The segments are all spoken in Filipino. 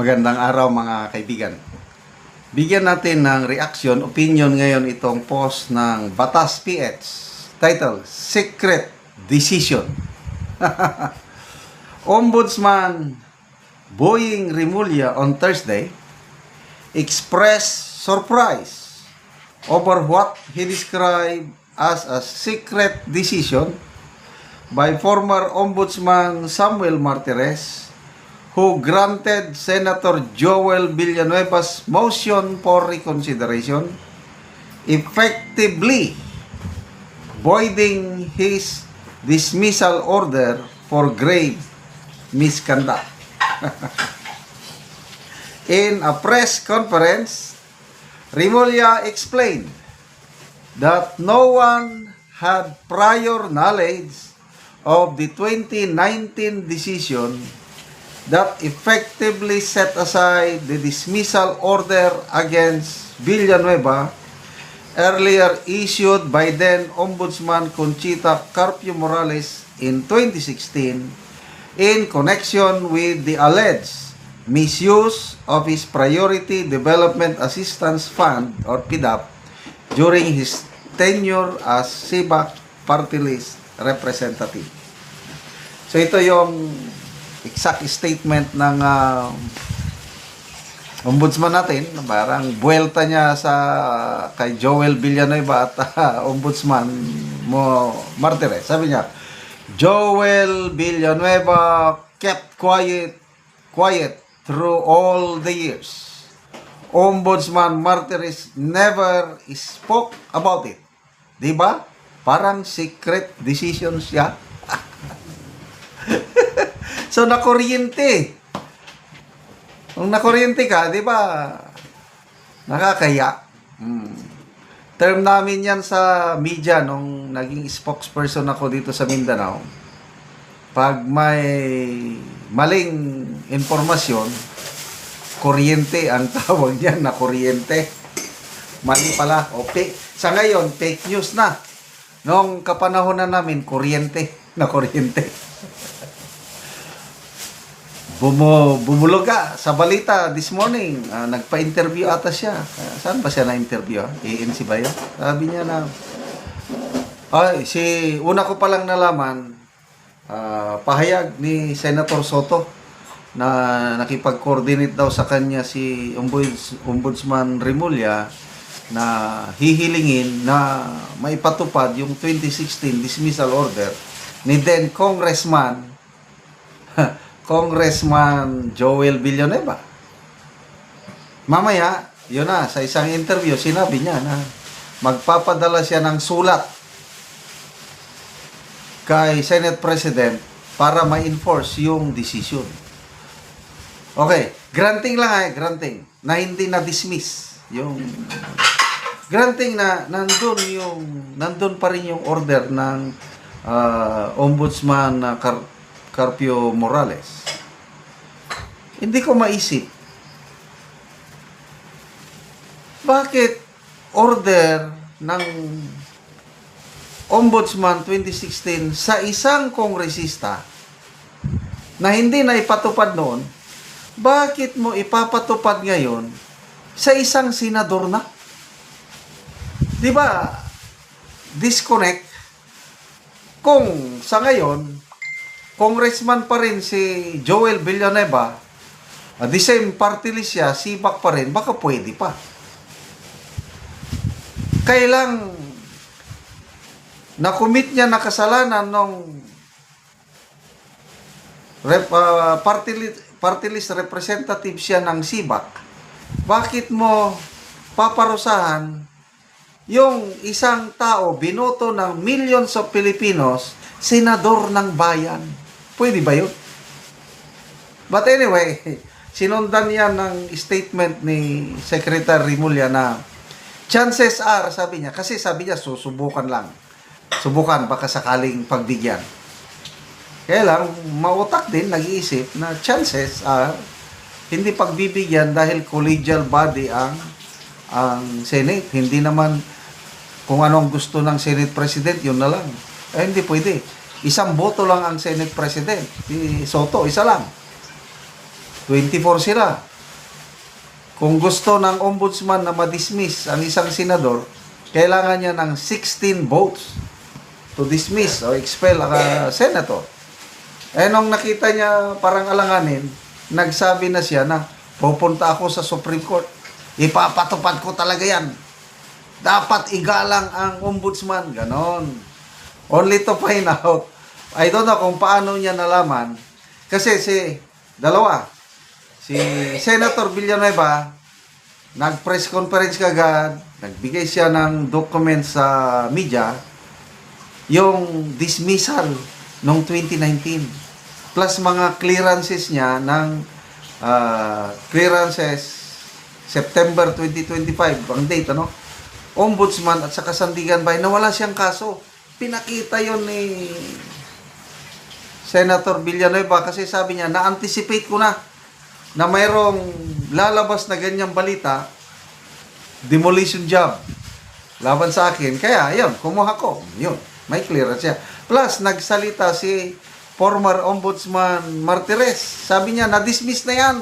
Magandang araw mga kaibigan. Bigyan natin ng reaction, opinion ngayon itong post ng Batas PH. Title, Secret Decision. Ombudsman Boying Rimulya on Thursday expressed surprise over what he described as a secret decision by former Ombudsman Samuel Martires, who granted Senator Joel Villanueva's motion for reconsideration, effectively voiding his dismissal order for grave misconduct. In a press conference, Rimulya explained that no one had prior knowledge of the 2019 decision that effectively set aside the dismissal order against Villanueva earlier issued by then Ombudsman Conchita Carpio Morales in 2016 in connection with the alleged misuse of his Priority Development Assistance Fund or PDAP during his tenure as SIBAC Party List Representative. So ito yung exact statement ng ombudsman natin, parang buwelta niya sa kay Joel Villanueva at ombudsman mo Martires. Sabi niya, Joel Villanueva kept quiet through all the years. Ombudsman Martires never spoke about it. Diba? Parang secret decision siya. So, nakuryente. Kung nakuryente ka, di ba, nakakaya. Term namin yan sa media nung naging spokesperson ako dito sa Mindanao. Pag may maling informasyon, kuryente ang tawag niyan, na kuryente. Mali pala. Okay. Sa ngayon, fake news na. Nung kapanahonan namin, kuryente. Na kuryente. Bumulog ka sa balita this morning. Nagpa-interview ata siya. Saan ba siya na-interview? ANC ba yun? Sabi niya na, una ko palang nalaman, pahayag ni Senator Soto na nakipag-coordinate daw sa kanya si Ombudsman Rimulya na hihilingin na maipatupad yung 2016 dismissal order ni then Congressman Joel Villanueva. Mamaya, yun na, sa isang interview, sinabi niya na magpapadala siya ng sulat kay Senate President para ma-enforce yung decision. Okay, granting lang granting, na hindi na-dismiss. Yung granting na nandun pa rin yung order ng Ombudsman Carpio Morales. Hindi ko maisip, bakit order ng Ombudsman 2016 sa isang kongresista na hindi na ipatupad noon, bakit mo ipapatupad ngayon sa isang senador na? Di ba? Disconnect. Kung sa ngayon, congressman pa rin si Joel Villanueva, the same party list siya, SIBAC pa rin, baka pwede pa. Kailang na-commit niya na kasalanan nung party list representative siya ng SIBAC, bakit mo paparusahan yung isang tao, binoto ng millions of Filipinos, senador ng bayan? Pwede ba yun? But anyway, sinundan yan ng statement ni Secretary Rimulya na chances are, sabi niya, kasi sabi niya, susubukan lang. Subukan, baka sakaling pagbigyan. Kaya lang, mautak din, nag-iisip na chances are, hindi pagbibigyan dahil collegial body ang Senate. Hindi naman kung anong gusto ng Senate President, yun na lang. Hindi pwede. Isang boto lang ang Senate President. Si Soto, isa lang. 24 sila. kung gusto ng ombudsman na ma-dismiss ang isang senador, kailangan niya ng 16 votes to dismiss o expel ang senator. Eh, nung nakita niya parang alanganin, nagsabi na siya na, pupunta ako sa Supreme Court. Ipapatupad ko talaga yan. Dapat igalang ang ombudsman. Ganon. Only to find out. I don't know kung paano niya nalaman. Kasi dalawa. Si Senator Villanueva, nag-press conference kagad, nagbigay siya ng documents sa media, yung dismissal noong 2019. Plus mga clearances niya ng clearances September 2025, ang date, ano? Ombudsman at saka Sandigan Bay na wala siyang kaso. Pinakita yon ni Senator Villanueva kasi sabi niya, na-anticipate ko na mayroong lalabas na ganyang balita, demolition job laban sa akin. Kaya, yun, kumuha ko. Yun, may clearance siya. Plus, nagsalita si former Ombudsman Martires. Sabi niya, na-dismiss na yan.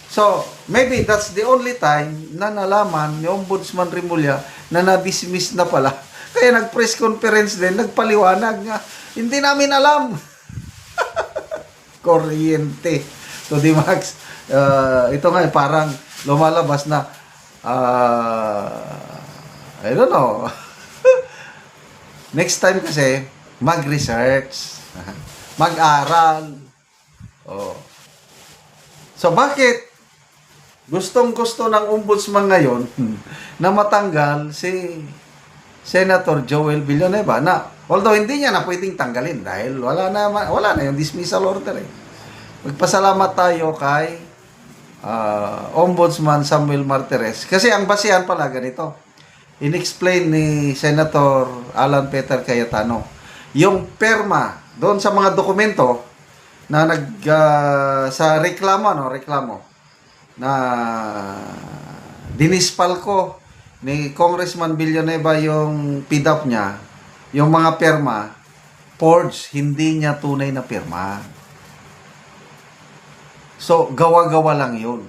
So, maybe that's the only time na nalaman ni Ombudsman Remulla na na-dismiss na pala. Kaya nag-press conference din, nagpaliwanag nga. Hindi namin alam. Kuryente. So, di Max, ito nga parang lumalabas na, I don't know. Next time kasi, mag-research, mag-aral. Oh. So, bakit gustong-gusto ng ombudsman ngayon na matanggal si Senator Joel Villanueva na although hindi niya na pwedeng tanggalin dahil wala na yung dismissal order eh. Magpasalamat tayo kay Ombudsman Samuel Martires kasi ang basihan pala ganito. In-explain ni Senator Alan Peter Cayetano yung perma doon sa mga dokumento na sa reklamo na dinispal ko ni Congressman Villanueva yung PDAP niya, yung mga perma, forged, hindi niya tunay na perma. So, gawa-gawa lang yun.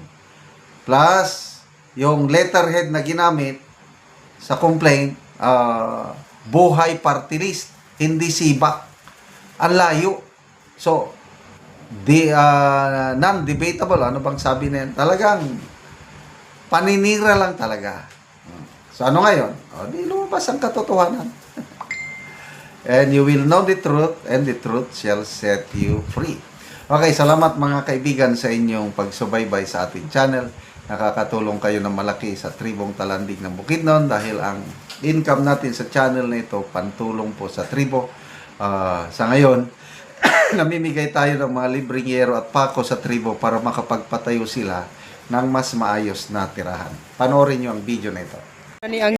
Plus, yung letterhead na ginamit sa complaint, buhay party list, hindi sibak. Ang layo. So, non-debatable, ano bang sabi na yan? Talagang paninira lang talaga. So ano ngayon? Di lumabas ang katotohanan. And you will know the truth and the truth shall set you free. Okay, salamat mga kaibigan sa inyong pagsubaybay sa ating channel. Nakakatulong kayo ng malaki sa tribong Talandig ng Bukidnon dahil ang income natin sa channel na ito pantulong po sa tribo. Sa ngayon, namimigay tayo ng mga libreng yero at pako sa tribo para makapagpatayo sila ng mas maayos na tirahan. Panoorin nyo ang video na ito.